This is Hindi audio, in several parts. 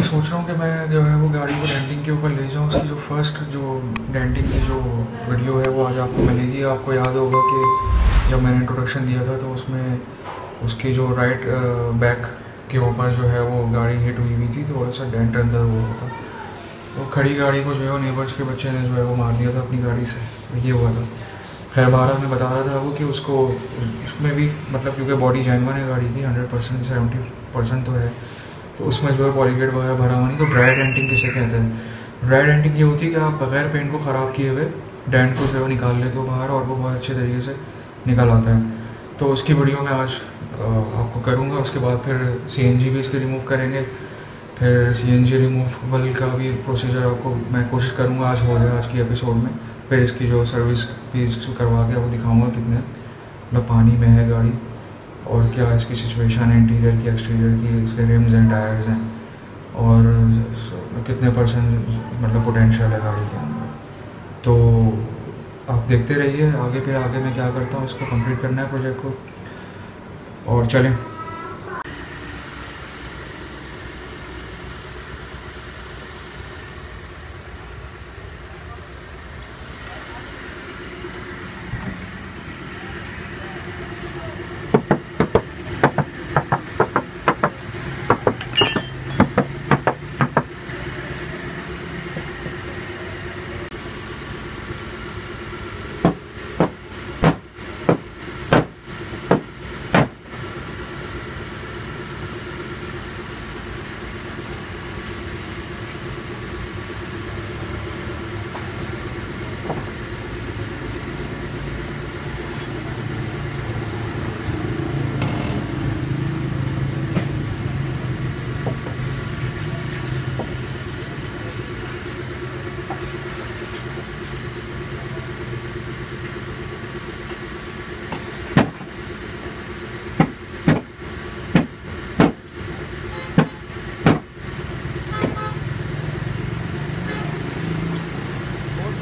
सोच रहा हूँ कि मैं जो है वो गाड़ी को डेंटिंग के ऊपर ले जाऊँ। उसकी जो फर्स्ट जो डेंटिंग की जो वीडियो है वो आज आपको मिलेगी। आपको याद होगा कि जब मैंने इंट्रोडक्शन दिया था तो उसमें उसकी जो राइट बैक के ऊपर जो है वो गाड़ी हिट हुई हुई थी, थोड़ा सा डेंट अंदर हुआ था। तो खड़ी गाड़ी को जो है वो नेबर्स के बच्चे ने जो है वो मार दिया था अपनी गाड़ी से, ये हुआ था। खैर बहरहाल मैं बता रहा था वो कि उसको उसमें भी मतलब क्योंकि बॉडी जेन्युइन है गाड़ी की 100% 70% तो है, तो उसमें जो है पॉलीगेट वगैरह भरा हुआ नहीं। तो ड्राई डेंटिंग किसे कहते हैं? ड्राई डेंटिंग ये होती है कि आप बगैर पेंट को ख़राब किए हुए डेंट को जो है वो निकाल लेते हो बाहर, और वो बहुत अच्छे तरीके से निकल आता है। तो उसकी वीडियो मैं आज आपको करूँगा। उसके बाद फिर CNG भी इसके रिमूव करेंगे, फिर CNG रिमूवल का भी प्रोसीजर आपको मैं कोशिश करूँगा आज हो जाए आज की एपिसोड में। फिर इसकी जो सर्विस भी करवा के आपको दिखाऊँगा कितने मतलब पानी में है गाड़ी और क्या इसकी सिचुएशन है, इंटीरियर की एक्सटीरियर की, इसके रिम्स एंड टायर्स हैं और कितने % मतलब पोटेंशियल है गाड़ी के अंदर। तो आप देखते रहिए आगे, फिर आगे मैं क्या करता हूँ, इसको कंप्लीट करना है प्रोजेक्ट को। और चलें।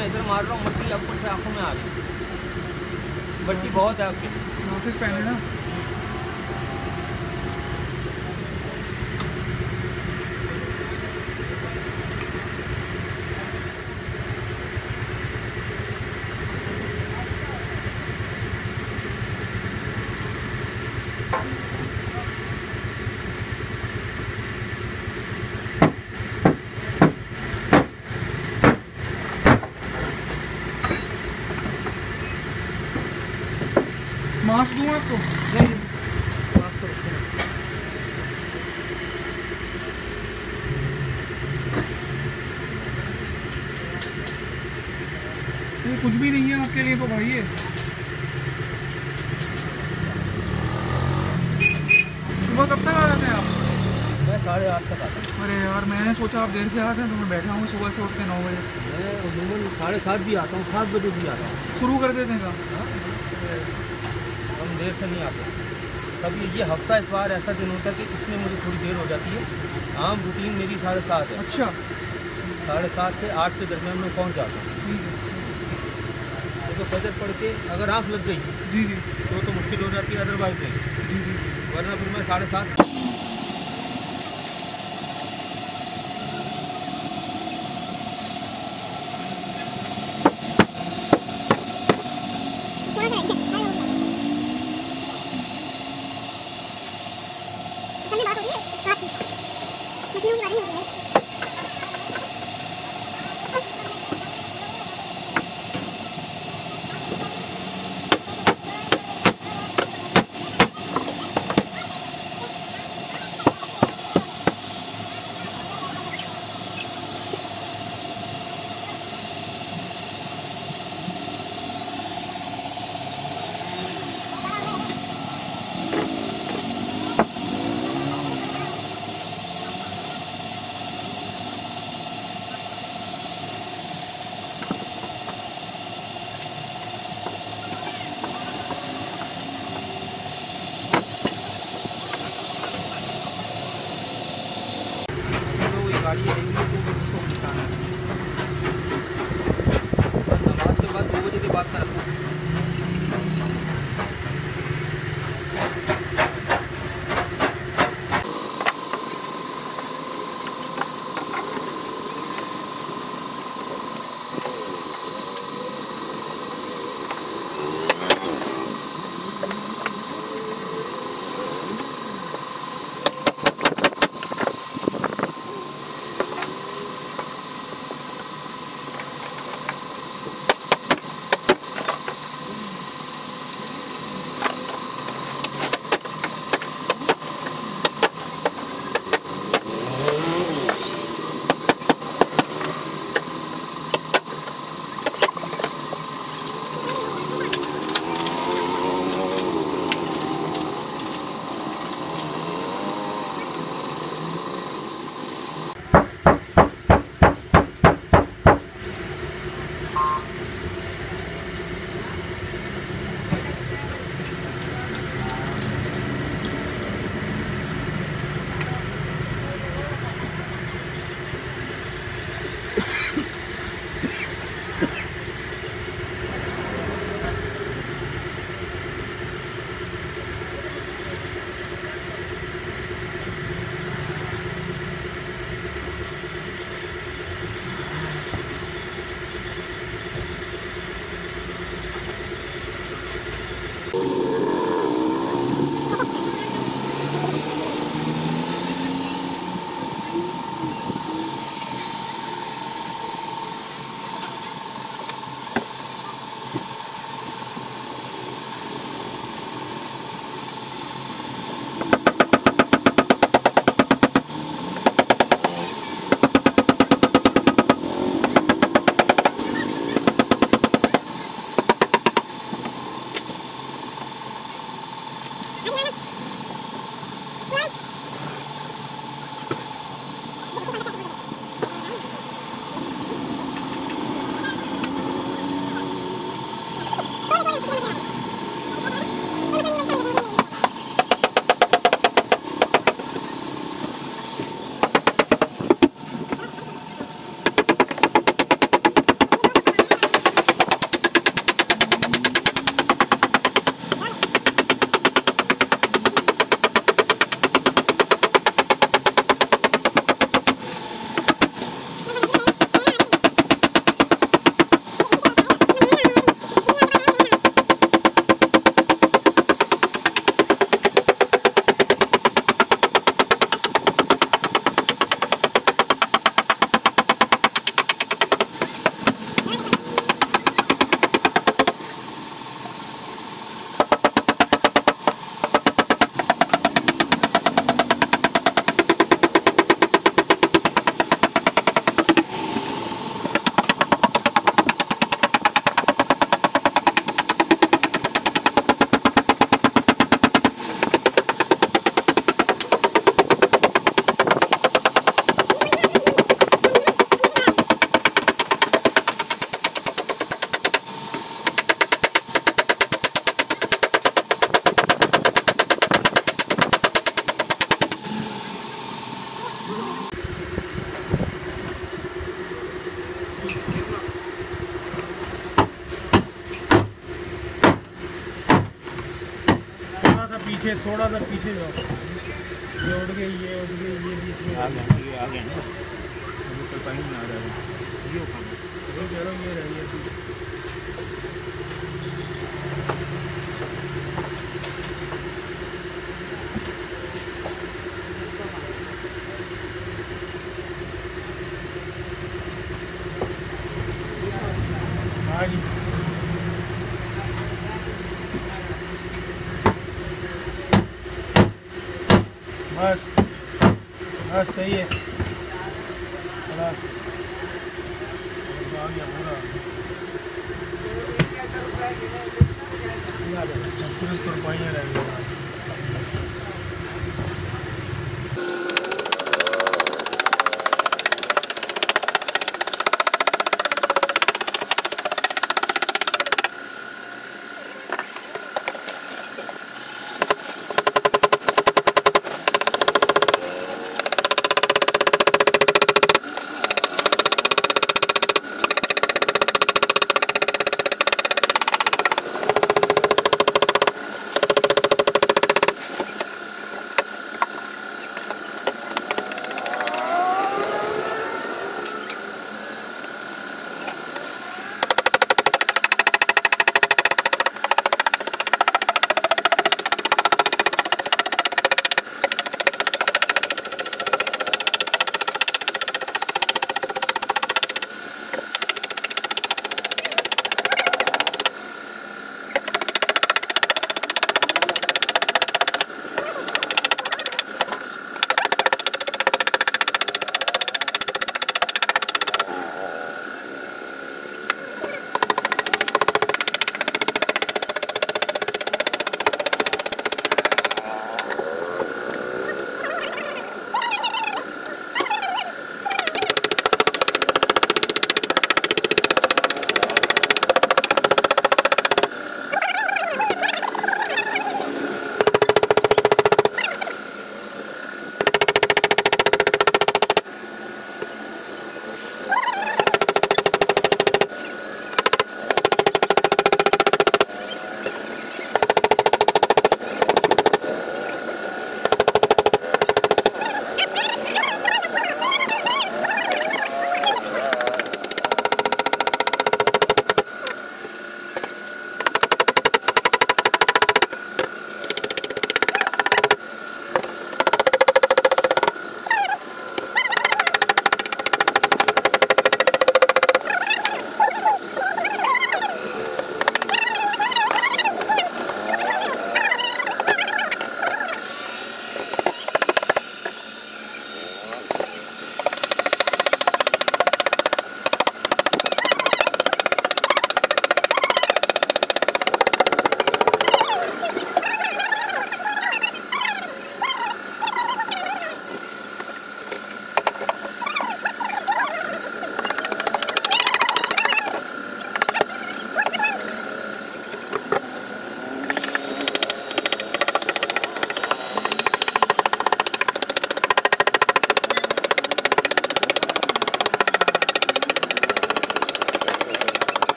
इधर मार रहा हूँ, मट्टी आपको आंखों में आ रही, मट्टी बहुत है आपकी। ग्लासेस पहने ना। मास्क दूँ आपको? नहीं, मास्क तो रखो। ये कुछ भी नहीं है आपके लिए तो भाई। ये सुबह कब तक आ जाते हैं आप? मैं 8:30 तक आता हूँ। अरे यार मैंने सोचा आप देर से आते हैं, तो मैं बैठा हूँ सुबह से उठ के 9 बजे से। मैं अमूमन 7:30 भी आता हूँ, 7 बजे भी आता हूँ। शुरू कर देते हैं काम? हम देर से नहीं आते। कभी ये हफ्ता इस बार ऐसा दिन होता है कि इसमें मुझे थोड़ी देर हो जाती है। आम रूटीन मेरी 7:30 है। अच्छा। 7:30 से 8 के दरमियान में पहुँच जाता हूँ। ठीक है। तो फजर पढ़ के अगर आँख लग गई जी जी तो मुश्किल हो जाती है, अदरवाइज नहीं। जी जी। वरना फिर मैं 7:30। थोड़ा सा पीछे जाओ, ये उड़ गई, ये उड़ गई, ये बीच में आ गया ना, अभी कोई पानी नहीं आ रहा है, ये कह रहा हूँ ये रही है। बस बस सही है, आ गया पूरा पानी रह गया।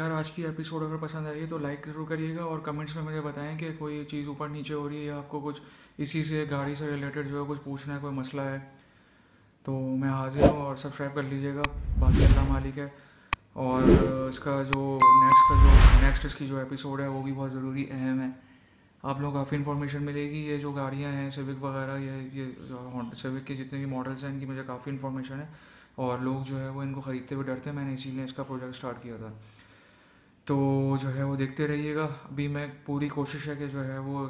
यार आज की एपिसोड अगर पसंद आई है तो लाइक ज़रूर करिएगा और कमेंट्स में मुझे बताएं कि कोई चीज़ ऊपर नीचे हो रही है या आपको कुछ इसी से गाड़ी से रिलेटेड जो है कुछ पूछना है, कोई मसला है तो मैं हाजिर हूँ। और सब्सक्राइब कर लीजिएगा। बाकी अल्लाह मालिक है। और इसका जो नेक्स्ट इसकी जो एपिसोड है वो भी बहुत ज़रूरी अहम है। आप लोग काफ़ी इन्फॉर्मेशन मिलेगी। ये जो गाड़ियाँ हैं सिविक वगैरह, ये जो सिविक के जितने भी मॉडल्स हैं इनकी मुझे काफ़ी इन्फॉर्मेशन है और लोग जो है वो इनको ख़रीदते हुए डरते हैं। मैंने इसीलिए इसका प्रोजेक्ट स्टार्ट किया था। तो जो है वो देखते रहिएगा। अभी मैं पूरी कोशिश है कि जो है वो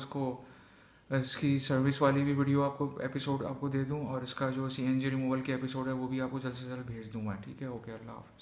इसकी सर्विस वाली भी वीडियो एपिसोड आपको दे दूं और इसका जो CNG रिमूवल की एपिसोड है वो भी आपको जल्द से जल्द भेज दूँ मैं। ठीक है, ओके, अल्लाह हाफ़िज़।